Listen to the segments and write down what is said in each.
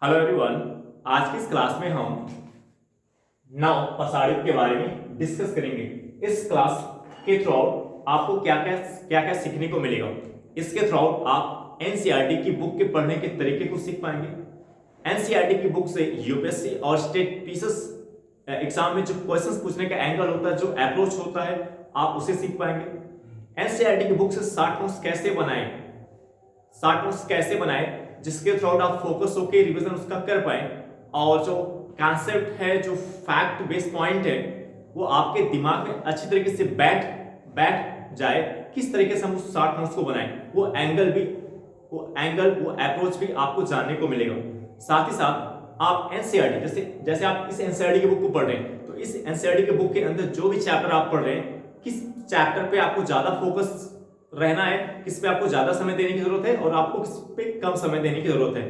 Hello everyone. आज की इस क्लास में हम नाउ पसाड़ित के बारे में डिस्कस करेंगे। इस क्लास के थ्रू आपको क्या क्या सीखने को मिलेगा। इसके थ्रू आप एनसीईआरटी की बुक के पढ़ने के तरीके को सीख पाएंगे। एनसीईआरटी की बुक से यूपीएससी और स्टेट पीसीएस एग्जाम में जो क्वेश्चंस पूछने का एंगल होता है, जो अप्रोच होता है, आप उसे सीख पाएंगे। एनसीईआरटी की बुक से शॉर्ट नोट्स कैसे बनाए जिसके थ्रू आप फोकस होकर रिवीजन उसका कर पाए और जो कॉन्सेप्ट है, जो फैक्ट बेस्ड पॉइंट है, वो आपके दिमाग में अच्छी तरीके से बैठ जाए। किस तरीके से हम उस शॉर्ट नोट्स को बनाएं, वो अप्रोच भी आपको जानने को मिलेगा। साथ ही साथ आप एनसीईआरटी जैसे आप इस एनसीईआरटी की बुक को पढ़ रहे हैं, तो इस एनसीईआरटी की बुक के अंदर जो भी चैप्टर आप पढ़ रहे हैं, किस चैप्टर पे आपको ज्यादा फोकस रहना है, किस पे आपको ज्यादा समय देने की जरूरत है और आपको किस पे कम समय देने की जरूरत है,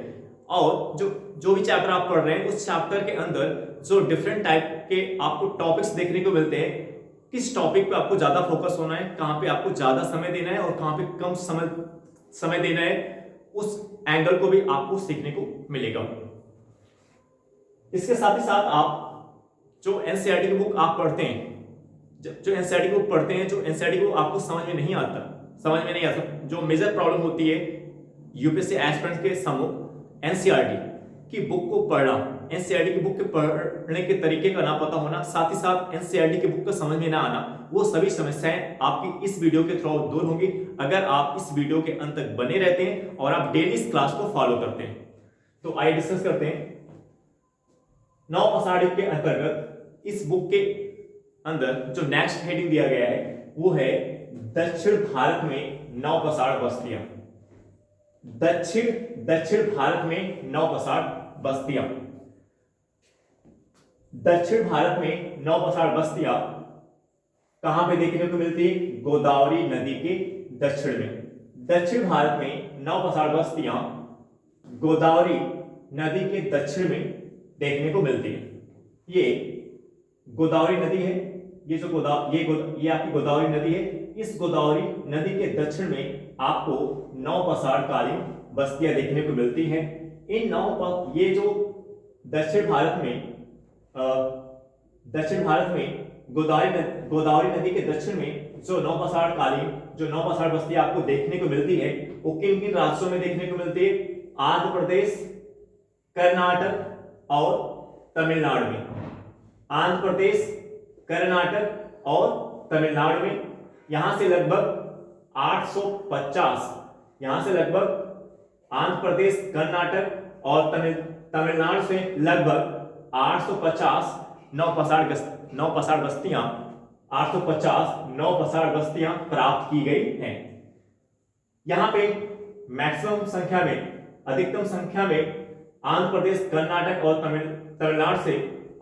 और जो भी चैप्टर आप पढ़ रहे हैं उस चैप्टर के अंदर जो डिफरेंट टाइप के आपको टॉपिक्स देखने को मिलते हैं, किस टॉपिक पे आपको ज्यादा फोकस होना है, कहां पे आपको ज्यादा समय देना है और कहां पे कम समय देना है, उस एंगल को भी आपको सीखने को मिलेगा। इसके साथ ही साथ आप जो एनसीईआरटी की बुक आप पढ़ते हैं, जो एनसीईआरटी की बुक पढ़ते हैं, जो एनसीईआरटी की बुक आपको समझ में नहीं आता, जो मेजर प्रॉब्लम होती है यूपीएससी एस्पिरेंट्स के सम्मुख, एनसीईआरटी की बुक को पढ़ना, एनसीईआरटी की बुक के पढ़ने के तरीके का ना पता होना, साथ ही साथ एनसीईआरटी की बुक का समझ में ना आना, वो सभी समस्याएं आपकी इस वीडियो के थ्रू दूर होंगी अगर आप इस वीडियो के अंत तक बने रहते हैं और आप डेली इस क्लास को फॉलो करते हैं। तो आइए डिस्कस करते हैं। नौ पसाड़ित के अंतर्गत इस बुक के अंदर जो नेक्स्ट हेडिंग दिया गया है वो है दक्षिण भारत में नौ पसाड़ बस्तियां। दक्षिण भारत में नौ पसाड़ बस्तियां। दक्षिण भारत में नौ पसाड़ बस्तियां कहां पे देखने को मिलती है? गोदावरी नदी के दक्षिण में। दक्षिण भारत में नौ पसाड़ बस्तियां गोदावरी नदी के दक्षिण में देखने को मिलती है। ये गोदावरी नदी है, ये आपकी गोदावरी नदी है। इस गोदावरी नदी के दक्षिण में आपको नौ पसाड़कालीन बस्तियां देखने को मिलती हैं। ये जो दक्षिण भारत में गोदावरी नदी के दक्षिण में जो नौ पसाड़ बस्तियां आपको देखने को मिलती है, वो किन किन राज्यों में देखने को मिलती है? आंध्र प्रदेश, कर्नाटक और तमिलनाडु में। आंध्र प्रदेश, कर्नाटक और तमिलनाडु में। यहां से लगभग 850, आंध्र प्रदेश, कर्नाटक और तमिलनाडु से लगभग 850 नौ पसाड़ बस्तियां प्राप्त की गई हैं। यहां पे अधिकतम संख्या में आंध्र प्रदेश, कर्नाटक और तमिलनाडु से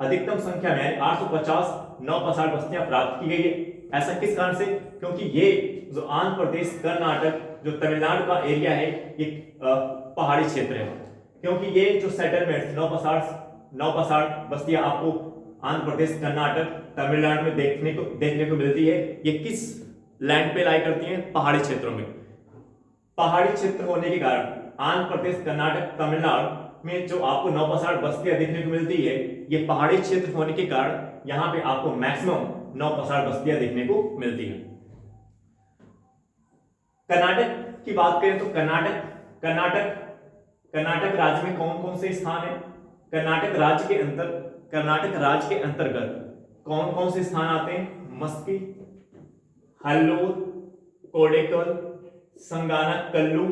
अधिकतम संख्या में 850 नौ पसाड़ बस्तियां प्राप्त की गई है। ऐसा किस कारण से? क्योंकि ये जो आंध्र प्रदेश, कर्नाटक, जो तमिलनाडु का एरिया है, ये पहाड़ी क्षेत्र है। क्योंकि ये जो सेटलमेंट नौ पसाड़ बस्तियां आपको आंध्र प्रदेश, कर्नाटक, तमिलनाडु में देखने को मिलती है, ये किस लैंड पे लाई करती हैं? पहाड़ी क्षेत्रों में। पहाड़ी क्षेत्र होने के कारण आंध्र प्रदेश, कर्नाटक, तमिलनाडु में जो आपको नौ पसाड़ बस्तियां देखने को मिलती है, ये पहाड़ी क्षेत्र होने के कारण यहां पे आपको मैक्सिमम नौ पसाड़ बस्तियां देखने को मिलती हैं। कर्नाटक की बात करें तो कर्नाटक राज्य में कौन कौन से स्थान है? कर्नाटक राज्य के अंतर्गत कौन कौन से स्थान आते हैं? मस्की, हल्लूर, कोडेकल, संगानाकल्लू,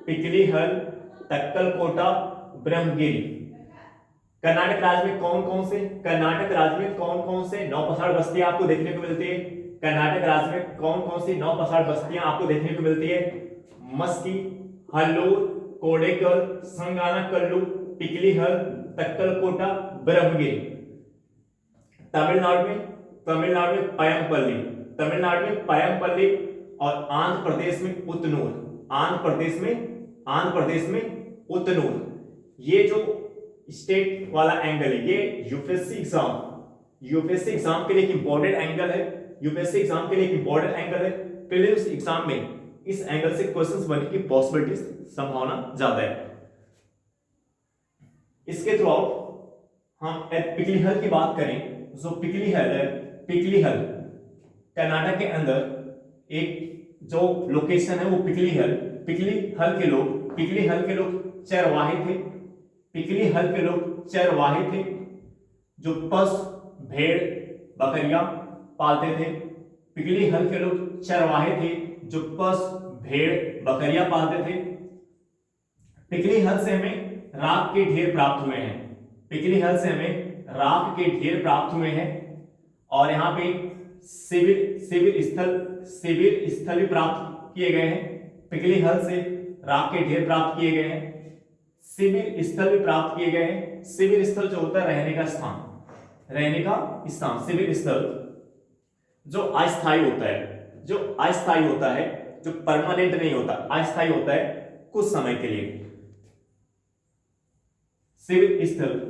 पिकलीहल, तक्कलकोटा, ब्रह्मगिरी। कर्नाटक राज्य में कौन कौन से नौ पसाड़ बस्तियां आपको देखने को मिलती है? कर्नाटक राज्य में कौन कौन सी नौ पसाड़ बस्तियां आपको देखने को मिलती है? मस्की, हल्लूर, कोडेकल, संगानाकल्लू, पिकलीहल, तक्कलकोटा, ब्रह्मगिरी। तमिलनाडु में पयमपल्ली और आंध्र प्रदेश में उतनूर। ये जो स्टेट वाला एंगल है, ये यूपीएससी एग्जाम के लिए एक इंपॉर्टेंट एंगल है। प्रीलिम्स एग्जाम में इस एंगल से क्वेश्चंस बनने की पॉसिबिलिटी संभावना ज्यादा है। इसके थ्रू आउट हम पिकली हल की बात करें, जो पिकली हल है, पिकली हल कर्नाटक के अंदर एक जो लोकेशन है वो पिकली हल पिकली हल के लोग चरवाहे थे। पिकली हल के लोग चरवाहे थे जो पशु भेड़ बकरियां पालते थे। पिकली हल के लोग चरवाहे थे जो पशु भेड़ बकरियां पालते थे। पिकली हल से हमें राख के ढेर प्राप्त हुए हैं। पिकली हल से हमें राख के ढेर प्राप्त हुए हैं और यहाँ पे शिविर स्थल भी प्राप्त किए गए हैं। पिकली हल से राख के ढेर प्राप्त किए गए हैं, शिविर स्थल भी प्राप्त किए गए हैं। शिविर स्थल जो होता है रहने का स्थान, शिविर स्थल जो अस्थायी होता है, जो परमानेंट नहीं होता, अस्थायी होता है कुछ समय के लिए। शिविर स्थल,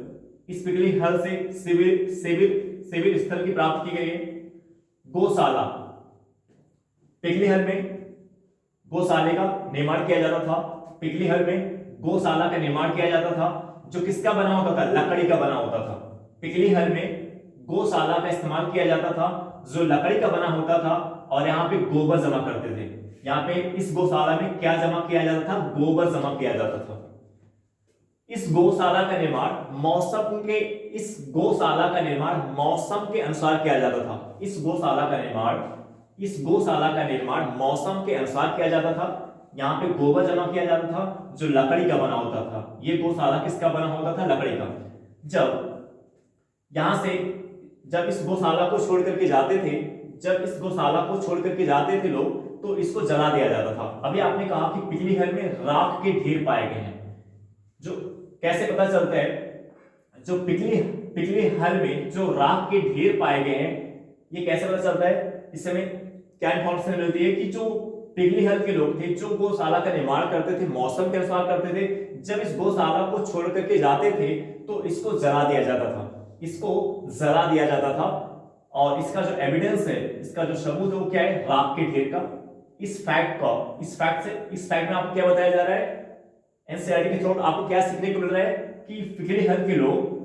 इस पिकली हल से शिविर स्थल की प्राप्त की गई है। गौशाला, पिकली हल में गौशाले का निर्माण किया जाता था। पिकली हल में गौशाला का निर्माण किया जाता था जो किसका बना होता था, लकड़ी का बना होता था। पिकली हल में गौशाला का इस्तेमाल किया जाता था जो लकड़ी का बना होता था और यहाँ पे गोबर जमा करते थे। यहाँ पे इस गौशाला में क्या जमा किया जाता था, गोबर जमा किया जाता था। इस गौशाला का निर्माण मौसम के अनुसार किया जाता था। इस गौशाला का निर्माण मौसम के अनुसार किया जाता था। यहाँ पे गोबर जमा किया जाता था जो लकड़ी का बना होता था। ये गौशाला किसका बना होता था, लकड़ी का। जब इस गौशाला को छोड़ करके जाते थे लोग, तो इसको जला दिया जाता था। अभी आपने कहा कि पिकली हल में राख के ढेर पाए गए हैं। जो कैसे पता चलता है, जो पिकली हल में जो राख के ढेर पाए गए हैं, ये कैसे पता चलता है? इस समय क्या इंफॉर्मेशन मिलती है कि जो पिकली हल के लोग थे जो गौशाला का निर्माण करते थे, मौसम के अनुसार करते थे, जब इस गौशाला को छोड़ करके जाते थे तो इसको जला दिया जाता था। और इसका जो एविडेंस है, इसका जो सबूत है वो क्या है, राख के ढेर का। इस फैक्ट में आपको क्या बताया जा रहा है, एनसीईआरटी के थ्रू आपको क्या सीखने को मिल रहा है कि पिकली हल के लोग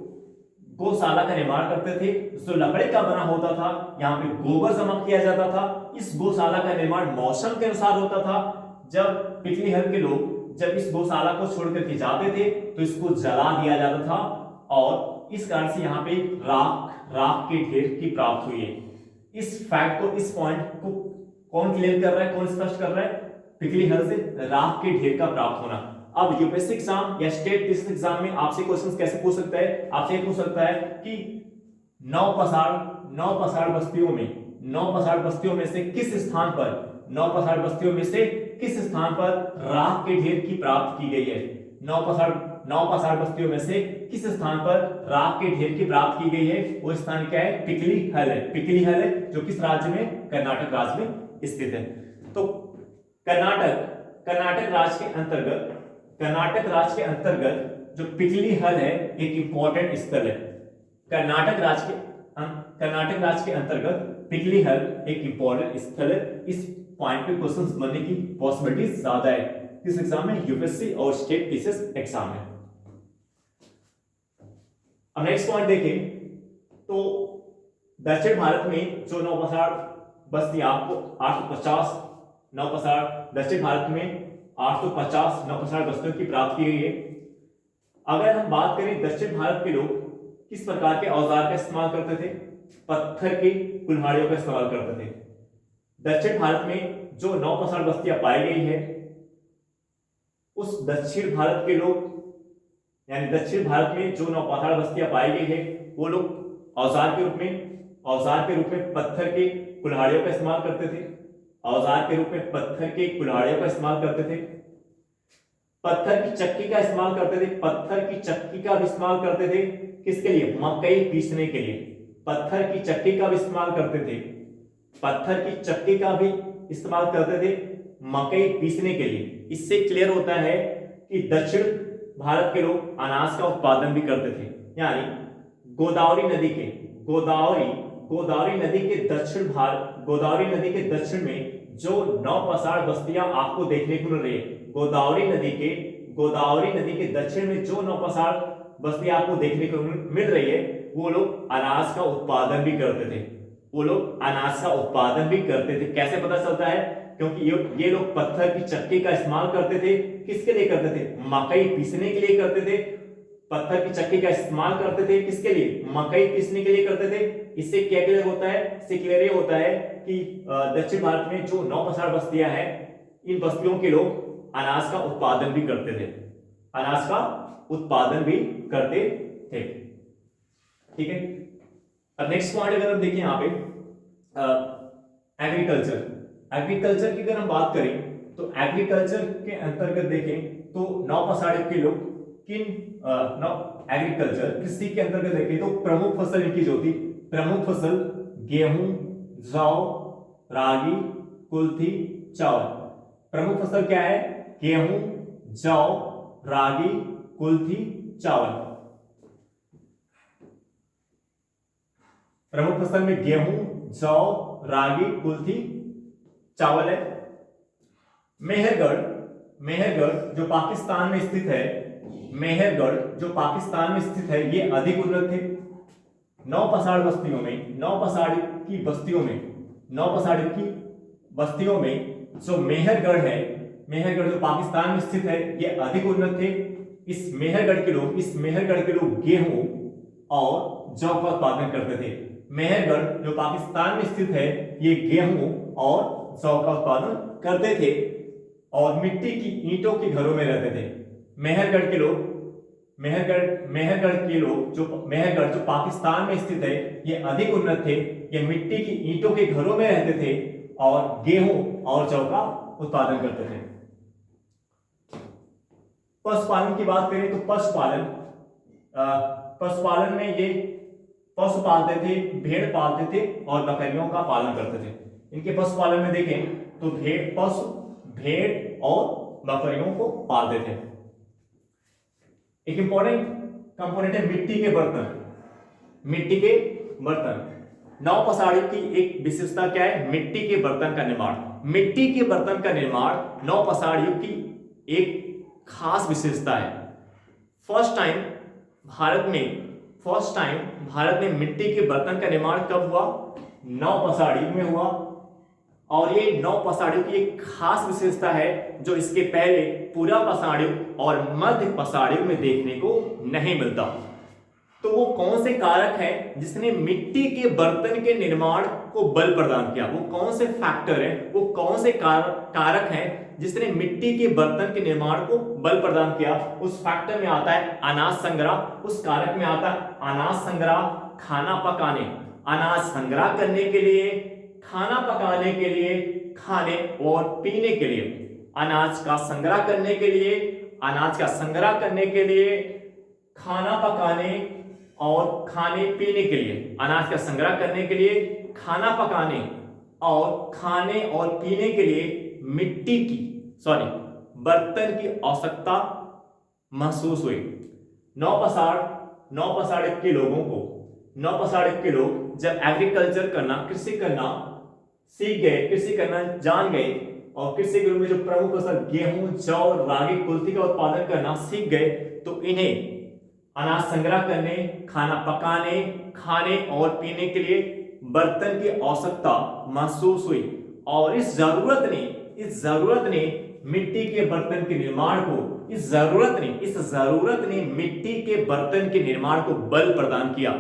गौशाला का निर्माण करते थे जो लकड़ी का बना होता था। यहाँ पे गोबर जमा किया जाता था। इस गौशाला का निर्माण मौसम के अनुसार होता था। जब पिकली हल के लोग जब इस गौशाला को छोड़ करके जाते थे तो इसको जला दिया जाता था और इस कारण से यहाँ पे राख के ढेर की प्राप्त हुई है। इस फैक्ट को, इस पॉइंट को कौन क्लियर कर रहा है, कौन स्पष्ट कर रहा है? पिकली हल से राख के ढेर का प्राप्त होना। अब यूपीएससी एग्जाम या स्टेट टेस्ट एग्जाम में आपसे क्वेश्चन कैसे पूछ सकता है? आपसे पूछ सकता है कि नौ पसाड़ बस्तियों में से किस स्थान पर राख के ढेर की प्राप्त की गई है? नौ पसाड़ बस्तियों में से किस स्थान पर राख के ढेर की प्राप्त की गई है? वो स्थान क्या है? पिकली हल है जो किस राज्य में? कर्नाटक राज्य में स्थित है। तो कर्नाटक राज्य के अंतर्गत जो पिकली हल है एक इंपॉर्टेंट स्थल है। कर्नाटक राज्य के अंतर्गत पिकली हल एक इंपॉर्टेंट स्थल है। इस पॉइंट पे क्वेश्चंस बनने की पॉसिबिलिटी ज्यादा है किस एग्जाम में? यूपीएससी और स्टेट पीसीएस एग्जाम में। अब नेक्स्ट पॉइंट देखें तो दक्षिण भारत में जो नौ पसाड़ बस्तियां आपको 850 नौ पसाड़, दक्षिण भारत में 850 नौ पसाड़ बस्तियों की प्राप्त की गई है। अगर हम बात करें दक्षिण भारत के लोग किस प्रकार के औजार का इस्तेमाल करते थे? पत्थर की कुल्हाड़ियों का इस्तेमाल करते थे। दक्षिण भारत में जो नौ पसाड़ बस्तियां पाई गई है उस दक्षिण भारत के लोग, यानी दक्षिण भारत में जो नौ पसाड़ बस्तियां पाई गई है वो लोग औजार के रूप में पत्थर के कुल्हाड़ियों का इस्तेमाल करते थे। पत्थर की चक्की का इस्तेमाल करते थे। किसके लिए? मकई पीसने के लिए पत्थर की चक्की का भी इस्तेमाल करते थे मकई पीसने के लिए। इससे क्लियर होता है कि दक्षिण भारत के लोग अनाज का उत्पादन भी करते थे। यानी गोदावरी नदी के दक्षिण में जो नौ पसाड़ बस्तियां आपको देखने को मिल रही है, गोदावरी नदी के दक्षिण में जो नौ पसाड़ बस्तियां आपको देखने को मिल रही है, वो लोग अनाज का उत्पादन भी करते थे। वो लोग अनाज का उत्पादन भी करते थे। कैसे पता चलता है? क्योंकि ये लोग पत्थर की चक्की का इस्तेमाल करते थे। किसके लिए करते थे? मकई पीसने के लिए करते थे। पत्थर की चक्की का इस्तेमाल करते थे किसके लिए? मकई पीसने के लिए करते थे। इससे क्या क्लियर होता है? इससे क्लियर ये होता है कि दक्षिण भारत में जो 9 पसार बस्तियां हैं, इन बस्तियों के लोग अनाज का उत्पादन भी करते थे। अनाज का उत्पादन भी करते थे। ठीक है। अब नेक्स्ट पॉइंट अगर हम देखें यहाँ पे एग्रीकल्चर। एग्रीकल्चर की अगर हम बात करें तो एग्रीकल्चर के अंतर्गत देखें तो 9 पसाड़े के लोग किन एग्रीकल्चर कृषि के अंतर्गत देखें तो प्रमुख फसल इनकी जो थी, प्रमुख फसल गेहूं, जौ, रागी, कुल्थी, चावल। प्रमुख फसल क्या है? गेहूं, जौ, रागी, कुल्थी, चावल। प्रमुख फसल में गेहूं, जौ, रागी, कुल्थी, चावल है। मेहरगढ़, मेहरगढ़ जो पाकिस्तान में स्थित है, मेहरगढ़ जो पाकिस्तान में स्थित है, ये अधिक उन्नत थे। 9 पसाड़ बस्तियों में, 9 पसाड़ी की बस्तियों में, 9 पसाड़ी की बस्तियों में जो मेहरगढ़ है, मेहरगढ़ जो पाकिस्तान में स्थित है, ये अधिक उन्नत थे। इस मेहरगढ़ के लोग गेहूं और जौ का उत्पादन करते थे। मेहरगढ़ जो पाकिस्तान में स्थित है, ये गेहूं और जौ का उत्पादन करते थे और मिट्टी की ईंटों के घरों में रहते थे। मेहरगढ़ के लोग मेहरगढ़ जो पाकिस्तान में स्थित है, ये अधिक उन्नत थे। ये मिट्टी की ईंटों के घरों में रहते थे और गेहूं और जौ का उत्पादन करते थे। पशुपालन की बात करें तो पशुपालन में ये पशु पालते थे, भेड़ पालते थे और बकरियों का पालन करते थे। इनके पशुपालन में देखें तो भेड़ और बकरियों को पालते थे। एक इंपॉर्टेंट कंपोनेंट है मिट्टी के बर्तन। मिट्टी के बर्तन 9 पसाड़ी की एक विशेषता क्या है? मिट्टी के बर्तन का निर्माण। मिट्टी के बर्तन का निर्माण 9 पसाड़ियों की एक खास विशेषता है। फर्स्ट टाइम भारत में मिट्टी के बर्तन का निर्माण कब हुआ? 9 पसाड़ी में हुआ। और ये 9 पसाड़ियों की एक खास विशेषता है जो इसके पहले पूरा पसाड़ियों और मध्य पसाड़ियों में देखने को नहीं मिलता। तो वो कौन से कारक हैं जिसने मिट्टी के बर्तन के निर्माण को बल प्रदान किया? वो कौन से फैक्टर हैं, वो कौन से कारक हैं जिसने मिट्टी के बर्तन के निर्माण को बल प्रदान किया? उस फैक्टर में आता है अनाज संग्रह, उस कारक में आता है अनाज संग्रह, खाना पकाने, अनाज संग्रह करने के लिए, खाना पकाने के लिए, खाने और पीने के लिए, अनाज का संग्रह करने के लिए, अनाज का संग्रह करने के लिए, खाना पकाने और खाने पीने के लिए, अनाज का संग्रह करने के लिए, खाना पकाने और खाने और पीने के लिए बर्तन की आवश्यकता महसूस हुई। 9 पसाड़ के लोगों को, 9 पसाड़ के लोग जब एग्रीकल्चर करना, कृषि करना सीख गए, कृषि करना जान गए और कृषि के रूप में जो प्रमुख फसल गेहूं, जौ, रागी, कुल्थी का उत्पादन करना सीख गए, तो इन्हें अनाज संग्रह करने, खाना पकाने, खाने और पीने के लिए बर्तन की आवश्यकता महसूस हुई। और इस जरूरत ने मिट्टी के बर्तन के निर्माण को, इस जरूरत ने मिट्टी के बर्तन के निर्माण को बल प्रदान किया।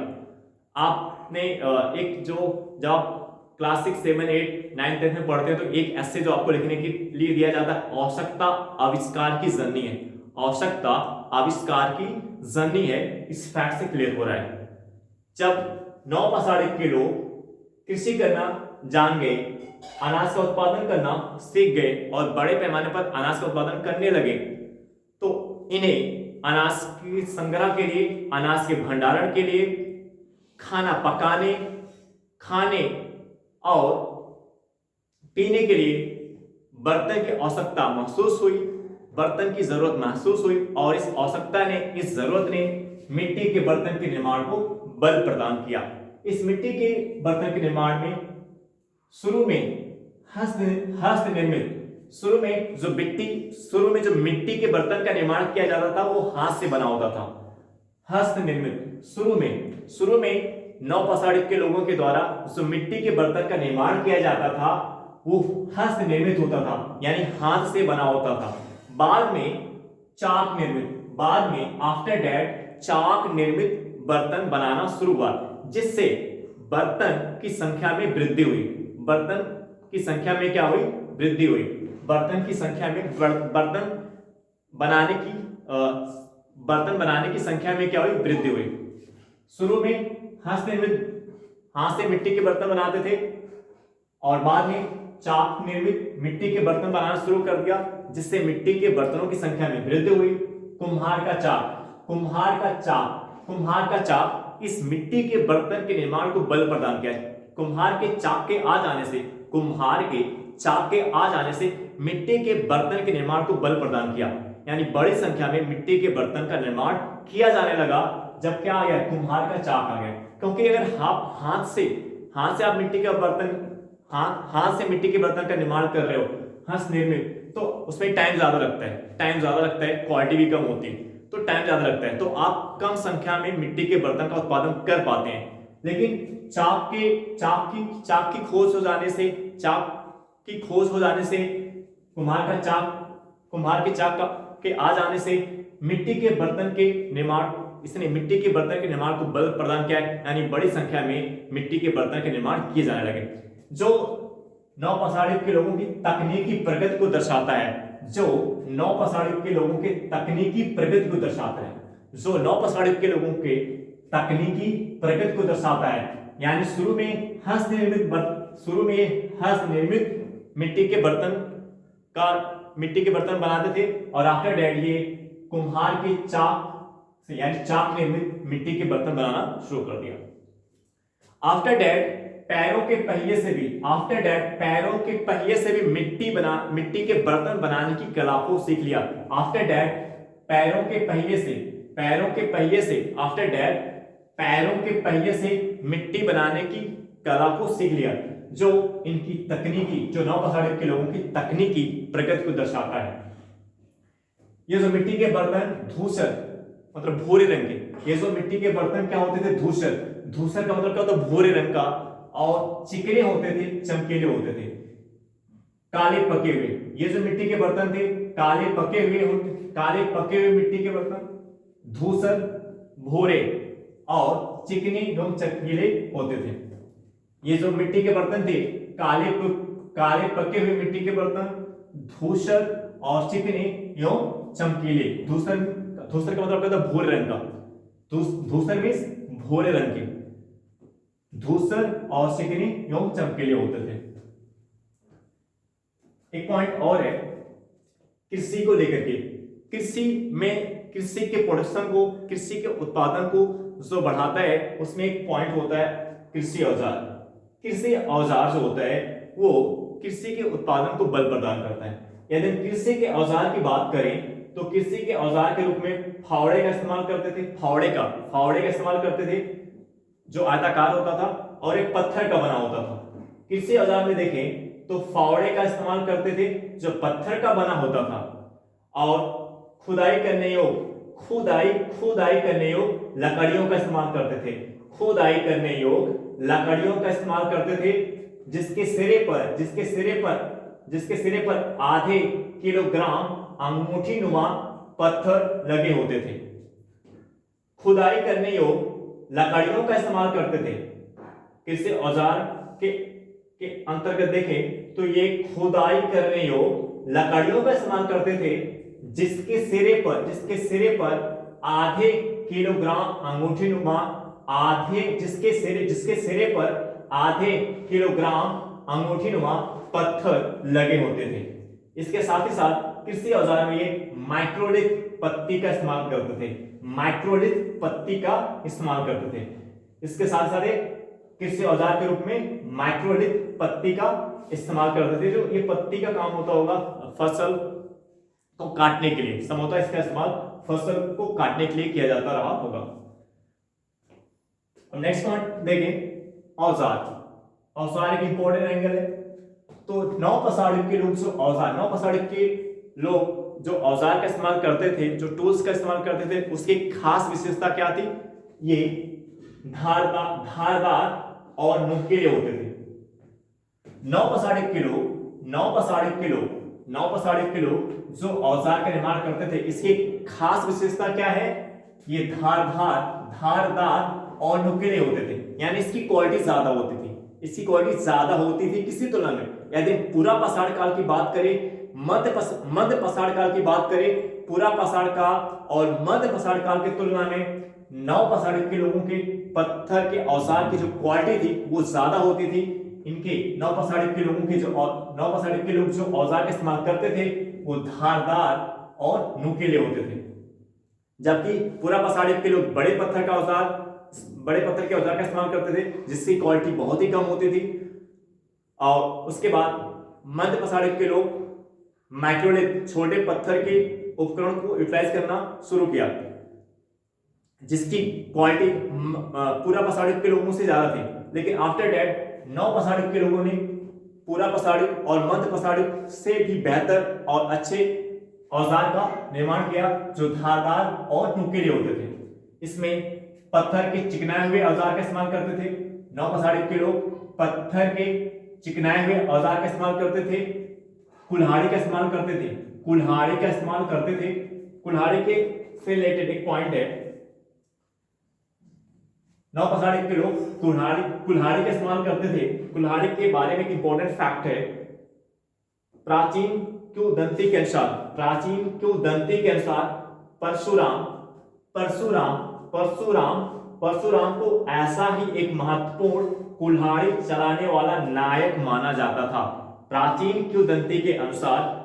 आपने एक जब आप क्लास 6, 7, 8, 9, 10 में पढ़ते हैं तो एक ऐसे जो आपको लिखने के लिए दिया जाता है, आवश्यकता आविष्कार की जननी है। आवश्यकता आविष्कार की जननी है। इस फैक्ट से क्लियर हो रहा है। जब 9 पसाड़े के लोग कृषि करना जान गए, अनाज का उत्पादन करना सीख गए और बड़े पैमाने पर अनाज का उत्पादन करने लगे, तो इन्हें अनाज के संग्रह के लिए, अनाज के भंडारण के लिए, खाना पकाने, खाने और पीने के लिए बर्तन की आवश्यकता महसूस हुई, बर्तन की जरूरत महसूस हुई। और इस जरूरत ने मिट्टी के बर्तन के निर्माण को बल प्रदान किया। इस मिट्टी के बर्तन के निर्माण में शुरू में हस्त निर्मित, शुरू में जो मिट्टी के बर्तन का निर्माण किया जाता था वो हाथ से बना होता था। हस्त निर्मित, शुरू में नौपसाड़िक के लोगों के द्वारा जो मिट्टी के बर्तन का निर्माण किया जाता था वो हस्त निर्मित होता था, यानी हाथ से बना होता था। बाद में आफ्टर दैट चाक निर्मित बर्तन बनाना शुरू हुआ, जिससे बर्तन की संख्या में वृद्धि हुई। बर्तन की संख्या में क्या हुई? वृद्धि हुई। बर्तन की संख्या में बर्तन बनाने की संख्या में क्या हुई? वृद्धि हुई। शुरू में हाथ से मिट्टी के बर्तन बनाते थे और बाद में चाक निर्मित मिट्टी के बर्तन बनाना शुरू कर दिया, जिससे मिट्टी के बर्तनों की संख्या में वृद्धि हुई। कुम्हार का चाक इस मिट्टी के बर्तन के निर्माण को बल प्रदान किया। कुम्हार के चाक के आ जाने से मिट्टी के बर्तन के निर्माण को बल प्रदान किया, यानी बड़ी संख्या में मिट्टी के बर्तन का निर्माण किया जाने लगा जब क्या आ गया? कुम्हार का चाक आ गया। क्योंकि अगर आप हाथ से आप मिट्टी का बर्तन हाथ से मिट्टी के बर्तन का निर्माण कर रहे हो, हस्त निर्मित, तो उसमें टाइम ज्यादा लगता है, क्वालिटी भी कम होती है, तो टाइम ज्यादा लगता है, तो आप कम संख्या में मिट्टी के बर्तन का उत्पादन कर पाते हैं। लेकिन चाक की खोज हो जाने से कुम्हार के चाक के आ जाने से मिट्टी के बर्तन के निर्माण को बल प्रदान किया, यानी बड़ी संख्या में मिट्टी के बर्तन के निर्माण किए जाने लगे, जो नौपसाड़िक के लोगों की तकनीकी प्रगति को दर्शाता है। यानी शुरू में हस्त निर्मित मिट्टी के बर्तन बनाते थे और आफ्टर दैट ये कुम्हार के चाक निर्मित मिट्टी के बर्तन बनाना शुरू कर दिया। आफ्टर दैट पैरों के पहिए से भी मिट्टी के बर्तन बनाने की कला को सीख लिया। आफ्टर दैट पैरों के पहिए से मिट्टी बनाने की कला को सीख लिया, जो नौपसाड़िक के लोगों की तकनीकी प्रगति को दर्शाता है। ये जो मिट्टी के बर्तन धूसर मतलब भूरे रंग के, ये जो मिट्टी के बर्तन क्या होते थे? धूसर का मतलब क्या होता है? भूरे रंग का, और चिकने होते थे, चमकीले होते थे, काले पके हुए। ये जो मिट्टी के बर्तन थे काले पके हुए मिट्टी के बर्तन, धूसर, भूरे और चिकने एवं चमकीले होते थे। ये जो मिट्टी के बर्तन थे काले पके हुए मिट्टी के बर्तन, धूसर और चिकने एवं चमकीले। धूसर का मतलब क्या होता है? भूरे रंग का। धूसर मींस भूरे रंग के, धूसर और चिकनी एवं चमकीले होते थे। एक पॉइंट और है कृषि को लेकर के। कृषि के प्रोडक्शन को, कृषि के उत्पादन को जो बढ़ाता है, उसमें एक पॉइंट होता है कृषि औजार जो होता है वो कृषि के उत्पादन को बल प्रदान करता है। यदि कृषि के औजार की बात करें तो कृषि के औजार के रूप में फावड़े का इस्तेमाल करते थे। फावड़े का इस्तेमाल करते थे जो आयताकार होता था और एक पत्थर का बना होता था। कृषि औजार में देखें तो फावड़े का इस्तेमाल करते थे जो पत्थर का बना होता था, और खुदाई करने योग लकड़ियों का इस्तेमाल करते थे, जिसके सिरे पर आधे किलोग्राम अंगूठीनुमा पत्थर लगे होते थे। खुदाई करने योग लकड़ियों का इस्तेमाल करते थे। कृषि औजार के अंतर्गत देखें तो ये खुदाई करने योग लकड़ियों का इस्तेमाल करते थे, जिसके सिरे पर आधे किलोग्राम अंगूठीनुमा पत्थर लगे होते थे। इसके साथ ही साथ कृषि औजार में ये माइक्रोलिथ पत्ती का इस्तेमाल करते थे। इसके साथ साथ कृषि औजार के रूप में माइक्रोलिथ पत्ती का इस्तेमाल करते थे, जो ये पत्ती का काम होता होगा फसल को काटने के लिए, संभवतः इसका इस्तेमाल फसल को काटने के लिए किया जाता रहा होगा। नेक्स्ट पॉइंट देखें औजार एक इंपॉर्टेंट एंगल है। तो नौपसाड़िक के लोग जो औजार का इस्तेमाल करते थे, जो टूल्स का इस्तेमाल करते थे, उसकी खास विशेषता क्या थी? ये धारदार और नुकीले होते थे। 9 पसाड़े किलो जो औजार का निर्माण करते थे, इसकी खास विशेषता क्या है? ये धारदार और नुकीले होते थे, यानी इसकी क्वालिटी ज्यादा होती थी। इसकी क्वालिटी ज्यादा होती थी किसी तुलना में। यदि पूरा पसाड़ काल की बात करें, मध्य पसाड़ काल की बात करें, पूरा पसाड़ काल और मध्य पसाड़ काल की तुलना में 9 पसाड़ के लोगों के पत्थर के औजार की जो क्वालिटी थी वो ज्यादा होती थी। इनके 9 पसाड़ के लोगों के जो 9 पसाड़ के लोग जो औजार का इस्तेमाल करते थे वो धारदार और नुकीले होते थे, जबकि पूरा पसाड़ के लोग बड़े पत्थर के औजार का इस्तेमाल करते थे, जिसकी क्वालिटी बहुत ही कम होती थी। और उसके बाद मध्य पसाड़ के लोग माइक्रोलिथ, छोटे पत्थर के उपकरण को यूटिलाइज करना शुरू किया, जिसकी क्वालिटी पूरा पसाड़ के लोगों से ज्यादा थी। लेकिन आफ्टर दैट 9 पसाड़ के लोगों ने पूरा पसाड़ और मध्य पसाड़ से भी बेहतर और अच्छे औजार का निर्माण किया, जो धारदार और नुकीले होते थे। इसमें पत्थर के चिकनाए हुए औजार का इस्तेमाल करते थे। 9 पसाड़ के लोग पत्थर के चिकनाए हुए औजार का इस्तेमाल करते थे, कुल्हाड़ी का इस्तेमाल करते थे। कुल्हाड़ी के से रिलेटेड एक पॉइंट है, 9 पसाड़ के लोग कुल्हाड़ी का इस्तेमाल करते थे। कुल्हाड़ी के बारे में एक इंपॉर्टेंट फैक्ट है, प्राचीन किंवदंती के अनुसार परशुराम को ऐसा ही एक महत्वपूर्ण कुल्हाड़ी चलाने वाला नायक माना जाता था। प्राचीन किंवदंती के अनुसार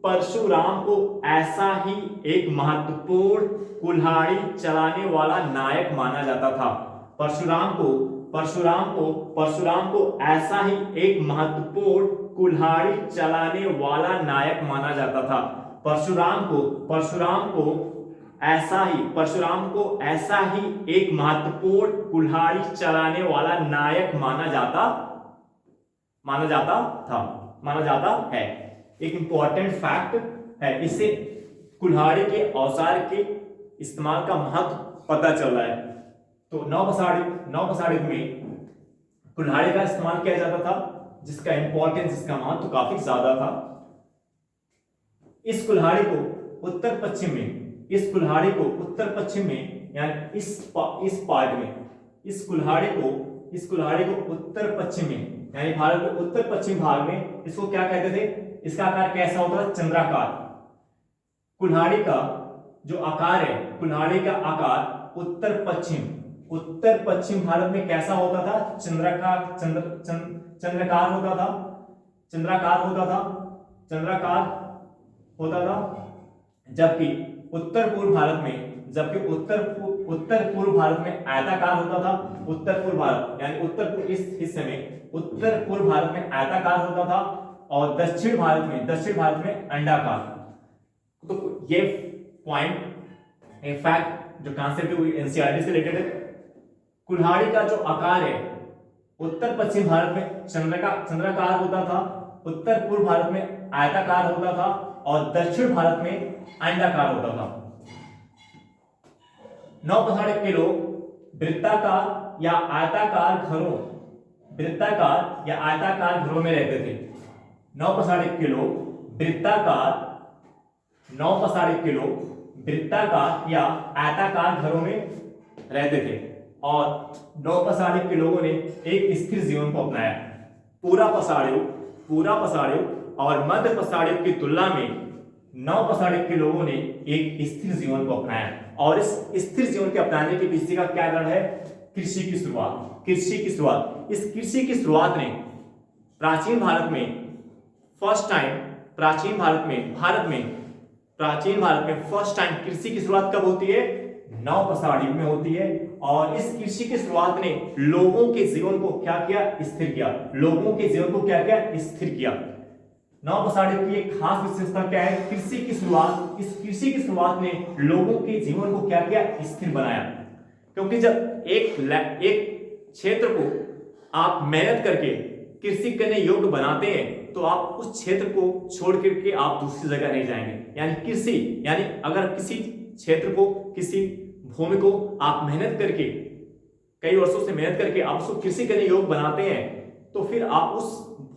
परशुराम को ऐसा ही एक महत्वपूर्ण कुल्हाड़ी चलाने वाला नायक माना जाता था। परशुराम को ऐसा ही एक महत्वपूर्ण कुल्हाड़ी चलाने वाला नायक माना जाता था। परशुराम को ऐसा ही एक महत्वपूर्ण कुल्हाड़ी चलाने वाला नायक माना जाता है। एक इंपॉर्टेंट फैक्ट है, इससे कुल्हाड़ी के औजार के इस्तेमाल का महत्व पता चल रहा है। तो 9 पसाड़ी में कुल्हाड़ी का इस्तेमाल किया जाता था, जिसका इंपॉर्टेंस, जिसका महत्व काफी ज्यादा था। इस कुल्हाड़ी को उत्तर पश्चिम में यानी इस पार्ट में इस कुल्हाड़ी को उत्तर पश्चिम में यानी भारत के उत्तर पश्चिम भाग में इसको क्या कहते थे? इसका आकार कैसा होता था? चंद्राकार। कुल्हाड़ी का जो आकार है, कुल्हाड़ी का आकार उत्तर पश्चिम भारत में कैसा होता था? चंद्राकार होता था। जबकि उत्तर पूर्व भारत में आयताकार होता था। उत्तर पूर्व भारत यानी उत्तर पूर्व इस हिस्से में उत्तर पूर्व भारत में आयताकार होता था, और दक्षिण भारत में अंडाकार। तो ये पॉइंट इन फैक्ट जो कांसेप्ट एनसीईआरटी से रिलेटेड है। कुल्हाड़ी का जो आकार है, उत्तर पश्चिम भारत में चंद्राकार होता था, उत्तर पूर्व भारत में आयताकार होता था, और दक्षिण भारत में अंडाकार होता था। 9 पसाड़ के लोग वृत्ताकार या आयताकार घरों में रहते थे। 9 पसाड़ के लोग वृत्ताकार या आयताकार घरों में रहते थे, और 9 पसाड़ के लोगों ने एक स्थिर जीवन को अपनाया। पूरा पसाड़ियों और मध्य पसाड़ियों की तुलना में 9 पसाड़ के लोगों ने एक स्थिर जीवन को अपनाया, और इस स्थिर जीवन के अपनाने के पीछे का क्या कारण है? कृषि की शुरुआत। इस कृषि की शुरुआत ने प्राचीन भारत में फर्स्ट टाइम कृषि की शुरुआत कब होती है? 9 पसाड़ी में होती है। और इस कृषि की शुरुआत ने लोगों के जीवन को क्या किया? स्थिर किया। 9 पसाड़ी की एक खास विशेषता क्या है? कृषि की शुरुआत ने लोगों के जीवन को क्या किया? स्थिर बनाया। क्योंकि जब एक क्षेत्र को आप मेहनत करके कृषि करने योग्य बनाते हैं, तो आप उस क्षेत्र को छोड़ करके आप दूसरी जगह नहीं जाएंगे। यानी कृषि, यानी अगर किसी क्षेत्र को, किसी भूमि को आप मेहनत करके, कई वर्षों से मेहनत करके आप उसको कृषि करने योग्य बनाते हैं, तो फिर आप उस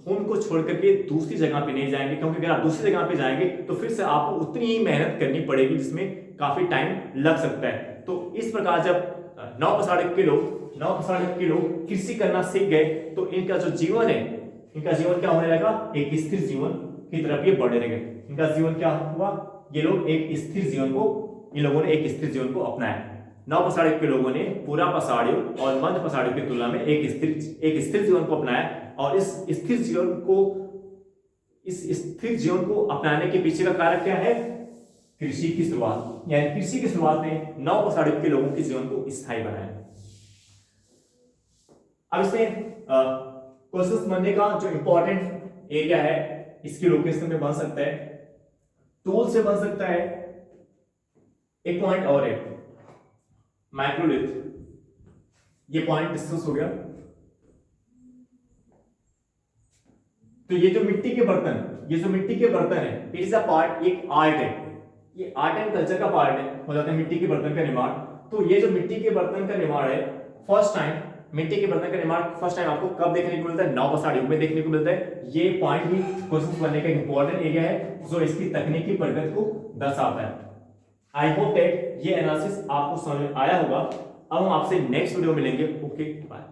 भूमि को छोड़ करके दूसरी जगह पे नहीं जाएंगे, क्योंकि अगर आप दूसरी जगह पे जाएंगे तो फिर से आपको उतनी ही मेहनत करनी पड़ेगी जिसमें काफी टाइम लग सकता है। तो इस प्रकार जब नवपसाड़िक के लोग कृषि करना सीख गए तो इनका जो जीवन है, इनका जीवन क्या होने लगा, एक स्थिर जीवन की तरफ ये बढ़ने लगे। इनका जीवन क्या हुआ, ये लोग एक स्थिर जीवन को, इन लोगों ने एक स्थिर जीवन को अपनाया। नवपसाड़िक के लोगों ने पूरा पसाड़ियों और मध्य पसाड़ियों की तुलना में एक स्थिर जीवन को अपनाया। और इस स्थिर जीवन को अपनाने के पीछे का कारण क्या है, कृषि की शुरुआत। यानी कृषि की शुरुआत ने नवपसाड़ियों के लोगों के जीवन को स्थायी बनाया। अब इसमें क्वेश्चंस बनने का जो इंपॉर्टेंट एरिया है, इसकी लोकेशन में बन सकता है, टूल से बन सकता है। एक पॉइंट और है, माइक्रोलिथ, ये पॉइंट डिस्कस हो गया। तो ये जो मिट्टी के बर्तन है, इट इज अ पार्ट, एक आर्ट है, ये आर्ट एंड कल्चर का पार्ट है, हो जाता है मिट्टी के बर्तन का निर्माण। तो ये जो मिट्टी के बर्तन का निर्माण है, मिट्टी के बर्तन का निर्माण फर्स्ट टाइम आपको कब देखने को मिलता है, नवपसाड़ युग में देखने को मिलता है। ये पॉइंट भी क्वेश्चन बनने का इंपॉर्टेंट एरिया है जो इसकी तकनीकी प्रगति को दर्शाता है। आई होप दैट ये एनालिसिस आपको समझ में आया होगा। अब हम आपसे नेक्स्ट वीडियो में मिलेंगे। Okay, bye.